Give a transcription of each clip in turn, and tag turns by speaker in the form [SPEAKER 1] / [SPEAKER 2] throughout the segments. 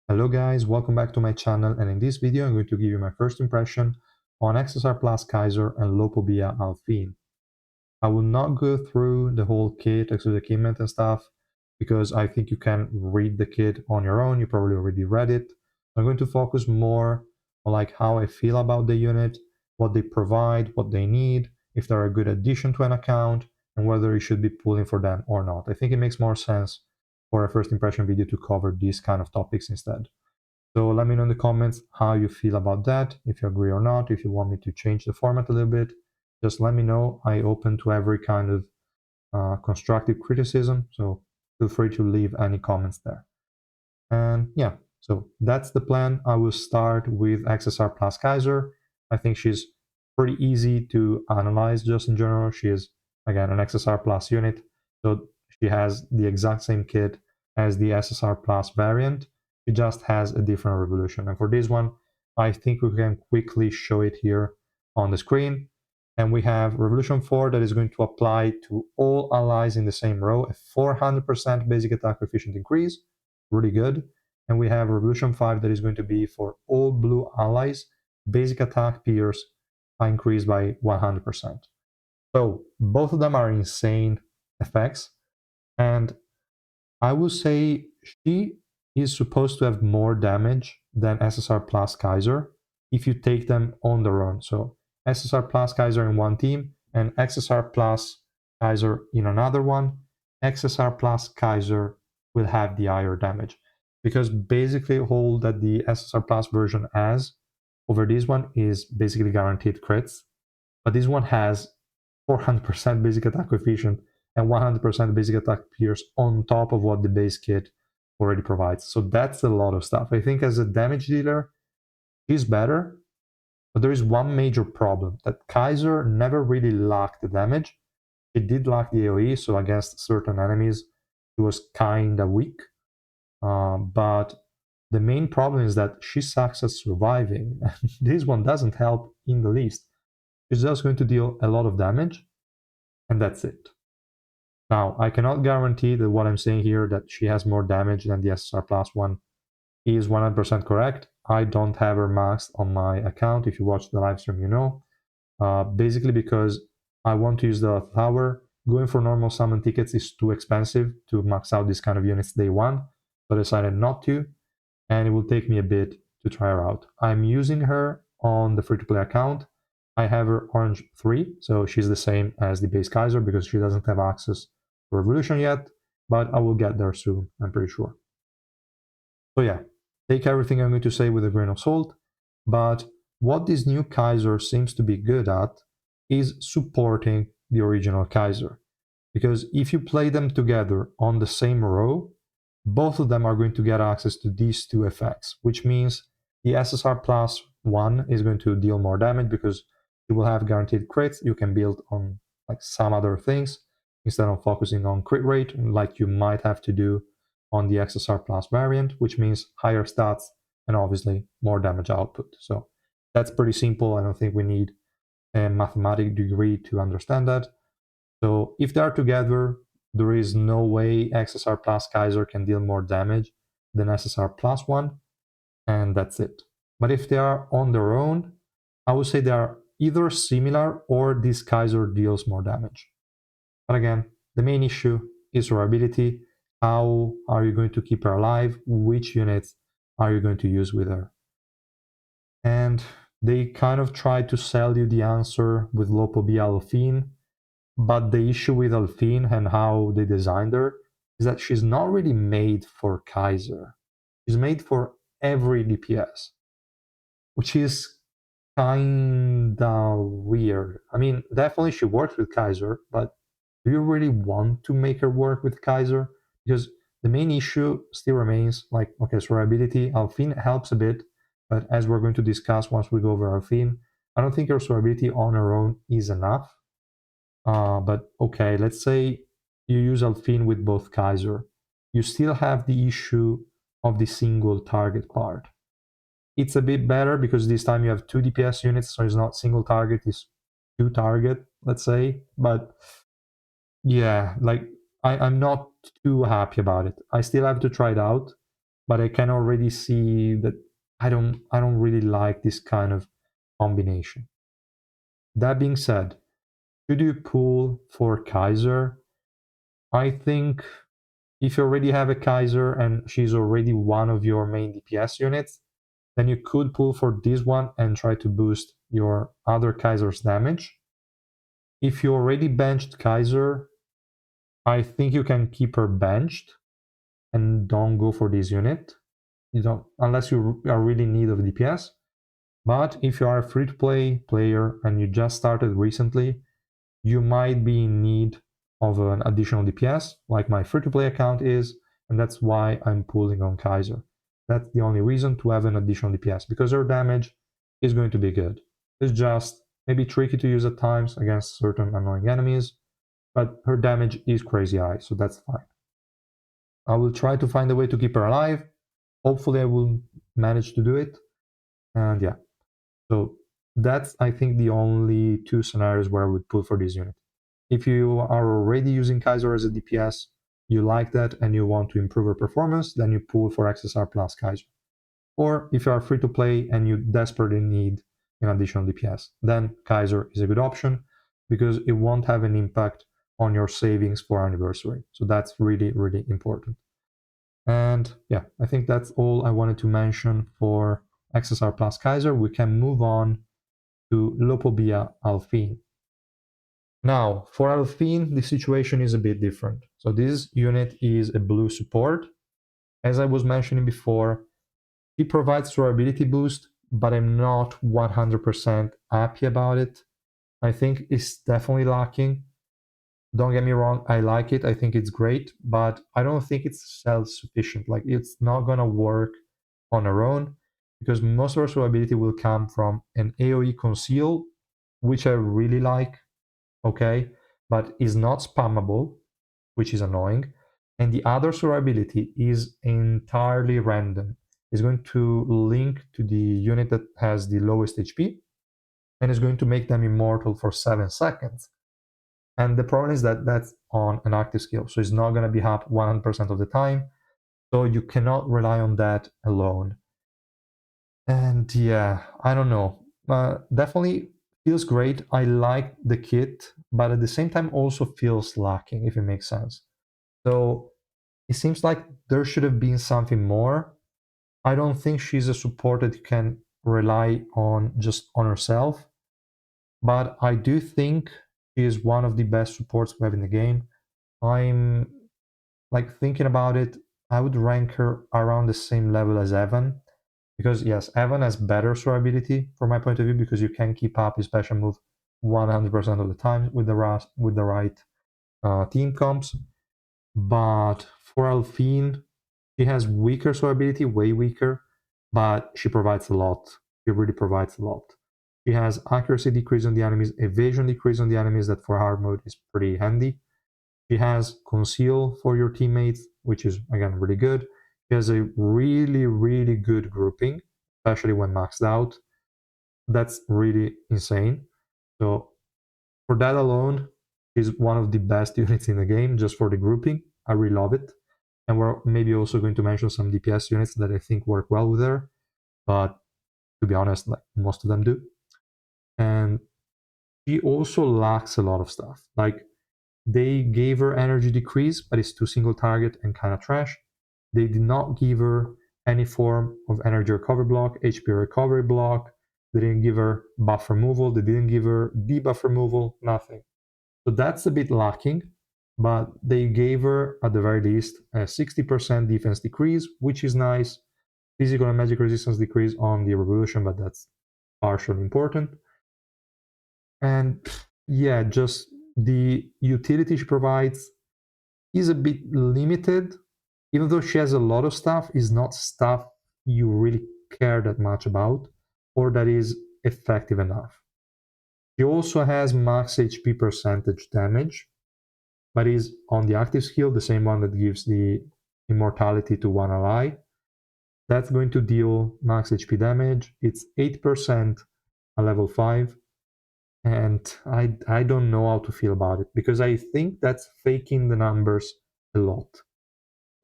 [SPEAKER 1] Hello guys, welcome back to my channel, and in this video I'm going to give you my first impression on XSR Plus Kaiser and Lopobia Alphine. I will not go through the whole kit, actually the equipment and stuff, because I think you can read the kit on your own. You probably already read it. I'm going to focus more on like how I feel about the unit, what they provide, what they need, if they're a good addition to an account, and whether you should be pulling for them or not. I think it makes more sense for a first impression video to cover these kind of topics instead. So let me know in the comments how you feel about that, if you agree or not, if you want me to change the format a little bit. Just let me know. I open to every kind of constructive criticism, so feel free to leave any comments there. And yeah, so that's the plan. I will start with XSR plus Kaiser. I think she's pretty easy to analyze just in general. She is, again, an XSR plus unit, so she has the exact same kit as the SSR plus variant. She just has a different revolution. And for this one, I think we can quickly show it here on the screen. And we have Revolution 4 that is going to apply to all allies in the same row, a 400% basic attack efficient increase, really good. And we have Revolution 5 that is going to be for all blue allies, basic attack pierce increased by 100%. So both of them are insane effects. And I would say she is supposed to have more damage than SSR plus Kaiser if you take them on their own. So SSR plus Kaiser in one team and XSR plus Kaiser in another one. XSR plus Kaiser will have the higher damage because basically all that the SSR plus version has over this one is basically guaranteed crits, but this one has 400% basic attack coefficient and 100% basic attack pierce on top of what the base kit already provides. So that's a lot of stuff. I think as a damage dealer, she's better, but there is one major problem that Kaiser never really lacked the damage. She did lack the AoE, so against certain enemies, she was kinda weak. But the main problem is that she sucks at surviving. This one doesn't help in the least. She's just going to deal a lot of damage, and that's it. Now, I cannot guarantee that what I'm saying here, that she has more damage than the SSR plus one, is 100% correct. I don't have her maxed on my account. If you watch the live stream, you know. Basically because I want to use the tower. Going for normal summon tickets is too expensive to max out this kind of units day one, so I decided not to, and it will take me a bit to try her out. I'm using her on the free-to-play account. I have her orange 3, so she's the same as the base Kaiser because she doesn't have access to Revolution yet, but I will get there soon, I'm pretty sure. So yeah, take everything I'm going to say with a grain of salt, but what this new Kaiser seems to be good at is supporting the original Kaiser. Because if you play them together on the same row, both of them are going to get access to these two effects, which means the SSR plus one is going to deal more damage because you will have guaranteed crits. You can build on like some other things instead of focusing on crit rate, like you might have to do on the XSR plus variant, which means higher stats and obviously more damage output. So that's pretty simple. I don't think we need a mathematics degree to understand that. So if they are together, there is no way XSR plus Kaiser can deal more damage than SSR plus one, and that's it. But if they are on their own, I would say they are either similar or this Kaiser deals more damage. But again, the main issue is her ability. How are you going to keep her alive? Which units are you going to use with her? And they kind of try to sell you the answer with Lopobia Alphine, but the issue with Alphine and how they designed her is that she's not really made for Kaiser. She's made for every DPS, which is kinda weird. I mean, definitely she works with Kaiser, but do you really want to make her work with Kaiser? Because the main issue still remains like, okay, survivability. Alphine helps a bit, but as we're going to discuss once we go over Alphine, I don't think her survivability on her own is enough. But okay, let's say you use Alphine with both Kaiser. You still have the issue of the single target part. It's a bit better because this time you have two DPS units, so it's not single target, it's two target, let's say. But yeah, like I'm not too happy about it. I still have to try it out. but I can already see that I don't really like this kind of combination. That being said, should you pull for Kaiser? I think if you already have a Kaiser and she's already one of your main DPS units, then you could pull for this one and try to boost your other Kaiser's damage. If you already benched Kaiser, I think you can keep her benched and don't go for this unit. You don't, unless you are really in need of DPS. But if you are a free-to-play player and you just started recently, you might be in need of an additional DPS, like my free-to-play account is, and that's why I'm pulling on Kaiser. That's the only reason to have an additional DPS, because her damage is going to be good. It's just maybe tricky to use at times against certain annoying enemies, but her damage is crazy high, so that's fine. I will try to find a way to keep her alive. Hopefully I will manage to do it. And yeah, so that's, I think, the only two scenarios where I would pull for this unit. If you are already using Kaiser as a DPS, you like that and you want to improve your performance, then you pull for XSR plus Kaiser. Or if you are free to play and you desperately need an additional DPS, then Kaiser is a good option because it won't have an impact on your savings for anniversary. So that's really, really important. And yeah, I think that's all I wanted to mention for XSR plus Kaiser. We can move on to Lopobia Alphine. Now, for Alphine, the situation is a bit different. So this unit is a blue support. As I was mentioning before, it provides durability boost, but I'm not 100% happy about it. I think it's definitely lacking. Don't get me wrong, I like it. I think it's great, but I don't think it's self-sufficient. Like, it's not gonna work on our own because most of our survivability will come from an AoE conceal, which I really like, okay, but is not spammable, which is annoying. And the other survivability is entirely random. It's going to link to the unit that has the lowest HP and is going to make them immortal for 7 seconds. And the problem is that that's on an active skill, so it's not going to be up 100% of the time. So you cannot rely on that alone. And yeah, I don't know. Definitely feels great. I like the kit, but at the same time also feels lacking, if it makes sense. So it seems like there should have been something more. I don't think she's a support that you can rely on just on herself, but I do think she is one of the best supports we have in the game. I'm like thinking about it, I would rank her around the same level as Evan. Because yes, Evan has better survivability from my point of view because you can keep up his special move 100% of the time with the right team comps. But for Alphine, she has weaker survivability, way weaker, but she provides a lot. She really provides a lot. She has accuracy decrease on the enemies, evasion decrease on the enemies, that for hard mode is pretty handy. She has conceal for your teammates, which is again really good. She has a really, really good grouping, especially when maxed out. That's really insane. So for that alone, she's one of the best units in the game just for the grouping. I really love it. And we're maybe also going to mention some DPS units that I think work well with her. But to be honest, like most of them do. And she also lacks a lot of stuff. Like they gave her energy decrease, but it's to single target and kind of trash. They did not give her any form of energy recovery block, HP recovery block. They didn't give her buff removal. They didn't give her debuff removal, nothing. So that's a bit lacking, but they gave her, at the very least, a 60% defense decrease, which is nice. Physical and magic resistance decrease on the revolution, but that's partially important. And yeah, just the utility she provides is a bit limited, even though she has a lot of stuff, is not stuff you really care that much about or that is effective enough. She also has max HP percentage damage, but is on the active skill, the same one that gives the immortality to one ally. That's going to deal max HP damage. It's 8% at level 5, and I don't know how to feel about it because I think that's faking the numbers a lot.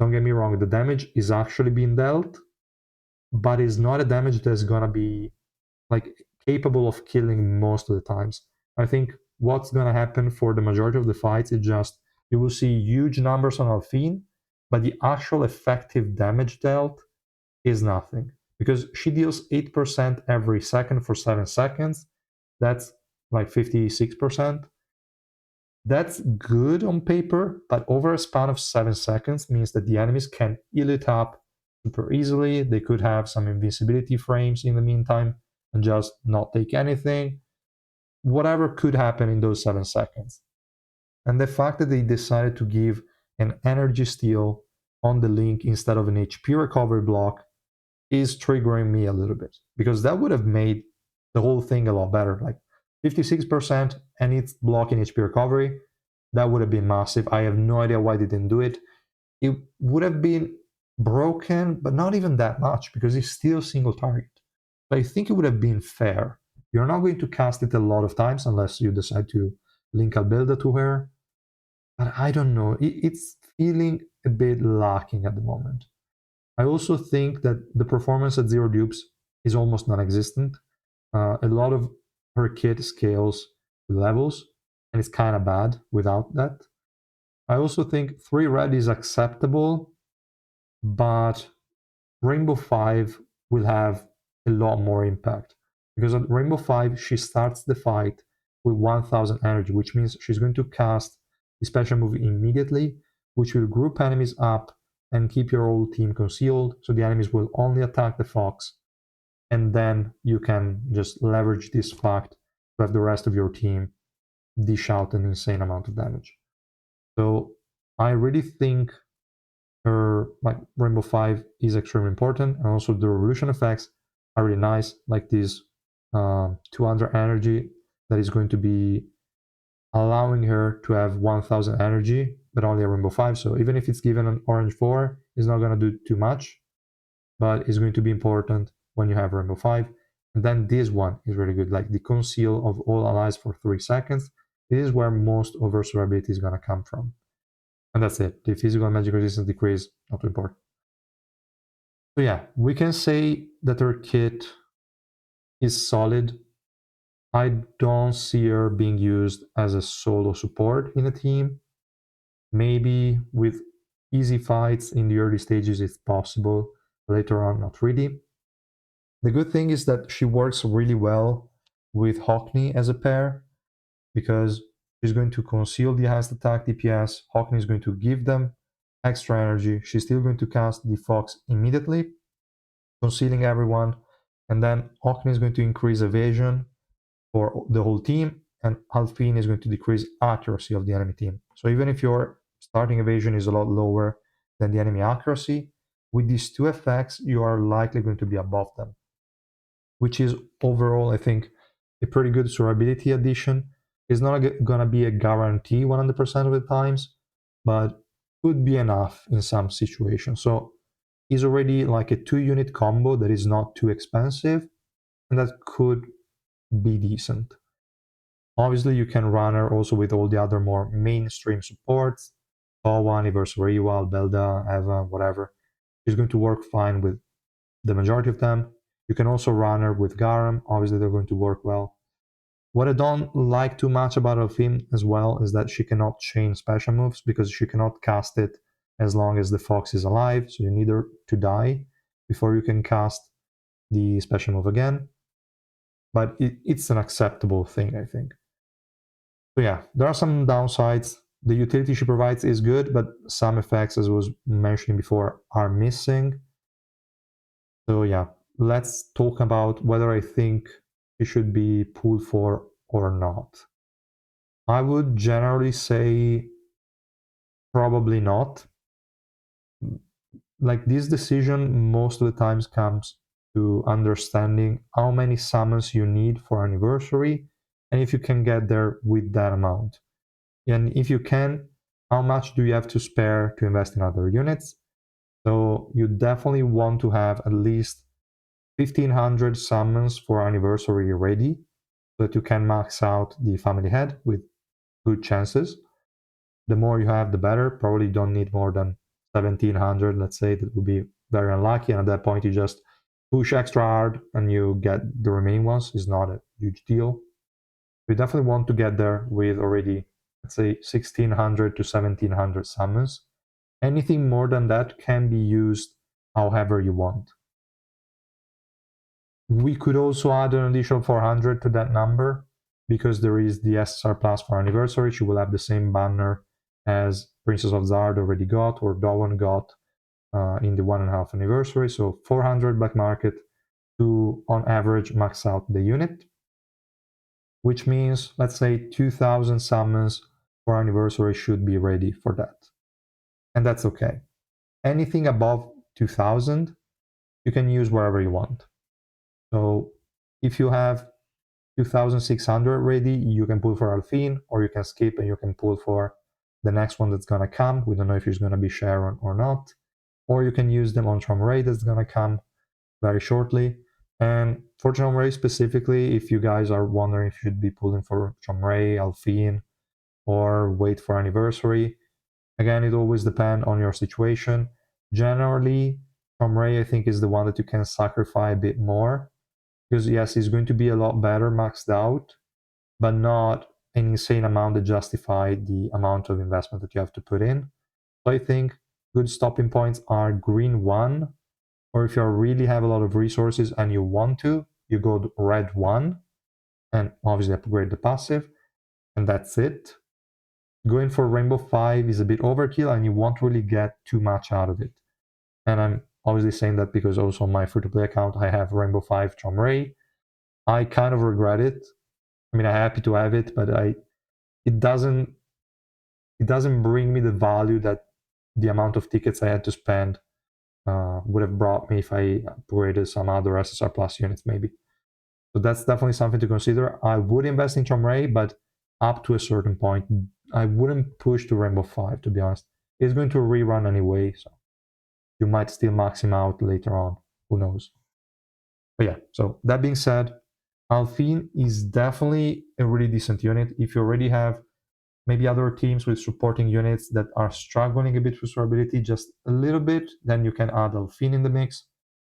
[SPEAKER 1] Don't get me wrong, the damage is actually being dealt, but it's not a damage that's gonna be like capable of killing most of the times. I think what's gonna happen for the majority of the fights is just you will see huge numbers on Alphine, but the actual effective damage dealt is nothing because she deals 8% every second for 7 seconds. That's like 56%. That's good on paper, but over a span of 7 seconds means that the enemies can heal it up super easily. They could have some invincibility frames in the meantime and just not take anything. Whatever could happen in those 7 seconds. And the fact that they decided to give an energy steal on the link instead of an HP recovery block is triggering me a little bit because that would have made the whole thing a lot better. Like 56% and it's blocking HP recovery. That would have been massive. I have no idea why they didn't do it. It would have been broken, but not even that much because it's still single target. But I think it would have been fair. You're not going to cast it a lot of times unless you decide to link Albilda to her. But I don't know. It's feeling a bit lacking at the moment. I also think that the performance at zero dupes is almost non-existent. A lot of her kit scales levels, and it's kind of bad without that. I also think 3 red is acceptable, but Rainbow 5 will have a lot more impact. Because at Rainbow 5, she starts the fight with 1000 energy, which means she's going to cast the special move immediately, which will group enemies up and keep your whole team concealed, so the enemies will only attack the fox, and then you can just leverage this fact to have the rest of your team dish out an insane amount of damage. So I really think her like Rainbow 5 is extremely important, and also the revolution effects are really nice, like this 200 energy that is going to be allowing her to have 1000 energy, but only a Rainbow 5. So even if it's given an orange 4, it's not going to do too much, but it's going to be important when you have Rainbow 5. And then this one is really good, like the conceal of all allies for 3 seconds. This is where most of her survivability is going to come from. And that's it. The physical and magic resistance decrease, not too important. So yeah, we can say that her kit is solid. I don't see her being used as a solo support in a team. Maybe with easy fights in the early stages it's possible. Later on, not really. The good thing is that she works really well with Hockney as a pair because she's going to conceal the highest attack DPS. Hockney is going to give them extra energy. She's still going to cast the Fox immediately, concealing everyone. And then Hockney is going to increase evasion for the whole team, and Alphine is going to decrease accuracy of the enemy team. So even if your starting evasion is a lot lower than the enemy accuracy, with these two effects, you are likely going to be above them, which is overall, I think, a pretty good survivability addition. It's not going to be a guarantee 100% of the times, but could be enough in some situations. So it's already like a 2-unit combo that is not too expensive, and that could be decent. Obviously, you can run her also with all the other more mainstream supports, Kawa, Anniversary, Belda, Eva, whatever. She's going to work fine with the majority of them. You can also run her with Garam. Obviously, they're going to work well. What I don't like too much about Alphine as well is that she cannot chain special moves because she cannot cast it as long as the fox is alive. So you need her to die before you can cast the special move again. But it's an acceptable thing, I think. So yeah, there are some downsides. The utility she provides is good, but some effects, as I was mentioning before, are missing. So yeah, let's talk about whether I think it should be pulled for or not. I would generally say probably not. Like this decision most of the times comes to understanding how many summons you need for anniversary and if you can get there with that amount. And if you can, how much do you have to spare to invest in other units? So you definitely want to have at least 1500 summons for anniversary ready so that you can max out the family head with good chances. The more you have, the better. Probably don't need more than 1700, let's say, that would be very unlucky. And at that point, you just push extra hard and you get the remaining ones. It's not a huge deal. We definitely want to get there with already, let's say, 1600 to 1700 summons. Anything more than that can be used however you want. We could also add an additional 400 to that number because there is the SSR Plus for anniversary. She will have the same banner as Princess of Zard already got or Dawn got in the 1.5 anniversary. So 400 black market to, on average, max out the unit, which means, let's say, 2000 summons for anniversary should be ready for that. And that's okay. Anything above 2000, you can use wherever you want. So if you have 2600 ready, you can pull for Alphine, or you can skip and you can pull for the next one that's gonna come. We don't know if it's gonna be Sharon or not. Or you can use them on Chomray that's gonna come very shortly. And for Chomray specifically, if you guys are wondering if you should be pulling for Chomray, Alphine, or wait for anniversary, again, it always depends on your situation. Generally, Chomray I think is the one that you can sacrifice a bit more because yes, it's going to be a lot better maxed out, but not an insane amount that justify the amount of investment that you have to put in. So I think good stopping points are green 1, or if you really have a lot of resources and you want to, you go to red 1 and obviously upgrade the passive, and that's it. Going for rainbow 5 is a bit overkill and you won't really get too much out of it. And I'm obviously saying that because also on my free-to-play account I have rainbow 5 Chomray. I kind of regret it. I mean, I'm happy to have it, but it doesn't bring me the value that the amount of tickets I had to spend would have brought me if I upgraded some other SSR Plus units, maybe. So that's definitely something to consider. I would invest in Chomray, but up to a certain point. I wouldn't push to Rainbow 5, to be honest. It's going to rerun anyway, so you might still max him out later on. Who knows? But yeah, so that being said, Alphine is definitely a really decent unit. If you already have maybe other teams with supporting units that are struggling a bit with durability, just a little bit, then you can add Alphine in the mix.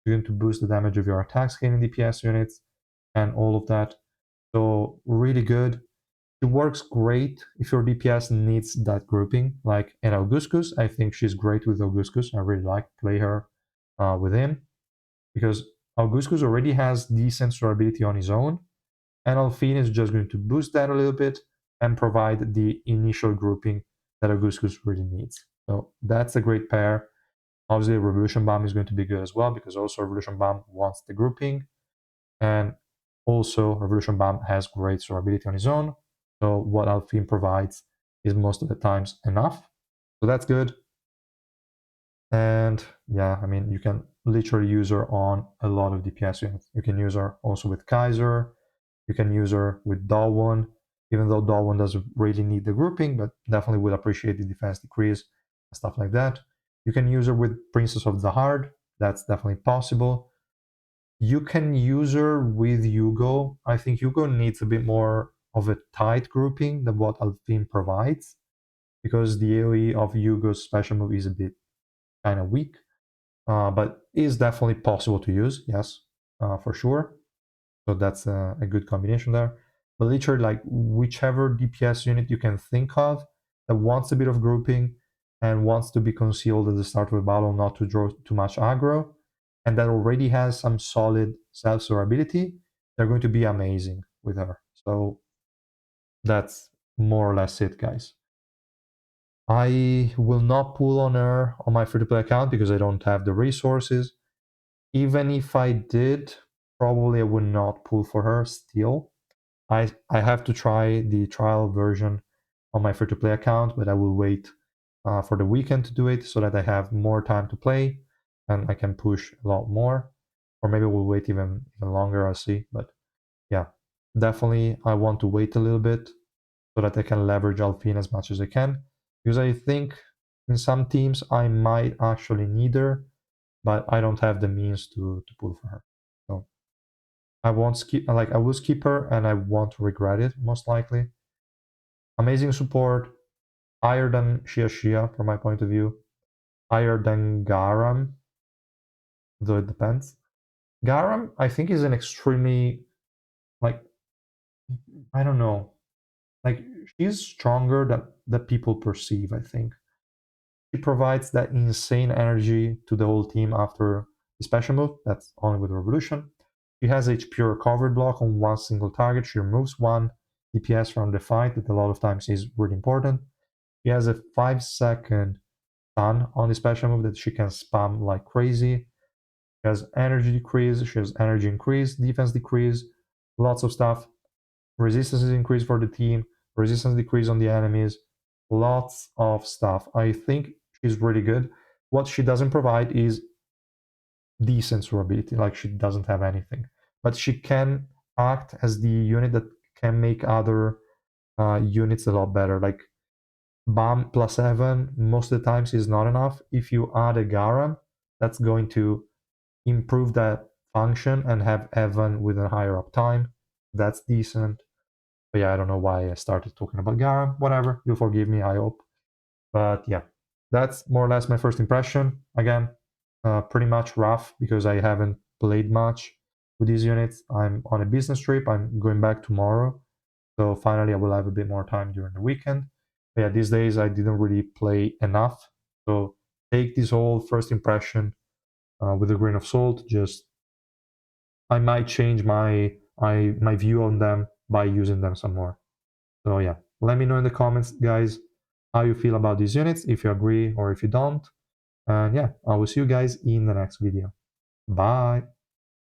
[SPEAKER 1] You're going to boost the damage of your attack scaling DPS units and all of that. So really good. It works great if your DPS needs that grouping, like in Augustus. I think she's great with Augustus. I really like to play her with him because Augustus already has decent durability on his own, and Alphine is just going to boost that a little bit and provide the initial grouping that Augustus really needs. So that's a great pair. Obviously, Revolution Bomb is going to be good as well because also Revolution Bomb wants the grouping, and also Revolution Bomb has great durability on his own. So what Alphine provides is most of the times enough. So that's good. And yeah, I mean, you can literally use her on a lot of DPS units. You can use her also with Kaiser. You can use her with Dawn, even though Dawn doesn't really need the grouping, but definitely will appreciate the defense decrease and stuff like that. You can use her with Princess of the Heart. That's definitely possible. You can use her with Hugo. I think Hugo needs a bit more of a tight grouping than what Alphine provides, because the AoE of Hugo's special move is a bit kind of weak, but is definitely possible to use, yes, for sure. So that's a good combination there. But literally, like whichever DPS unit you can think of that wants a bit of grouping and wants to be concealed at the start of a battle, not to draw too much aggro, and that already has some solid self-durability, they're going to be amazing with her. So that's more or less it, guys. I will not pull on her on my free-to-play account because I don't have the resources. Even if I did, probably I would not pull for her still. I have to try the trial version on my free-to-play account, but I will wait for the weekend to do it so that I have more time to play and I can push a lot more. Or maybe we'll wait even longer, I'll see. But yeah, definitely I want to wait a little bit so that I can leverage Alphine as much as I can. Because I think in some teams I might actually need her, but I don't have the means to pull for her. So I won't skip, like I will skip her and I won't regret it, most likely. Amazing support, higher than Shia from my point of view. higher than Garam, though it depends. Garam, I think, is an extremely, like, I don't know, like, she's stronger than people perceive, I think. She provides that insane energy to the whole team after the special move. That's only with Revolution. She has a pure covered block on one single target. She removes one DPS from the fight, that a lot of times is really important. She has a 5-second stun on the special move that she can spam like crazy. She has energy decrease, she has energy increase, defense decrease, lots of stuff. Resistance is increased for the team, resistance decrease on the enemies, lots of stuff. I think she's really good. What she doesn't provide is decent survivability, like she doesn't have anything. But she can act as the unit that can make other units a lot better. Like BAM plus 7 most of the times is not enough. If you add a Garam, that's going to improve that function and have Evan with a higher uptime. That's decent. But yeah, I don't know why I started talking about Garam. Whatever, you'll forgive me, I hope. But yeah, that's more or less my first impression. Again, pretty much rough because I haven't played much with these units. I'm on a business trip. I'm going back tomorrow. So finally, I will have a bit more time during the weekend. But yeah, these days I didn't really play enough. So take this whole first impression with a grain of salt. Just I might change my view on them by using them some more. So yeah, let me know in the comments, guys, how you feel about these units, if you agree or if you don't. And yeah, I will see you guys in the next video. Bye.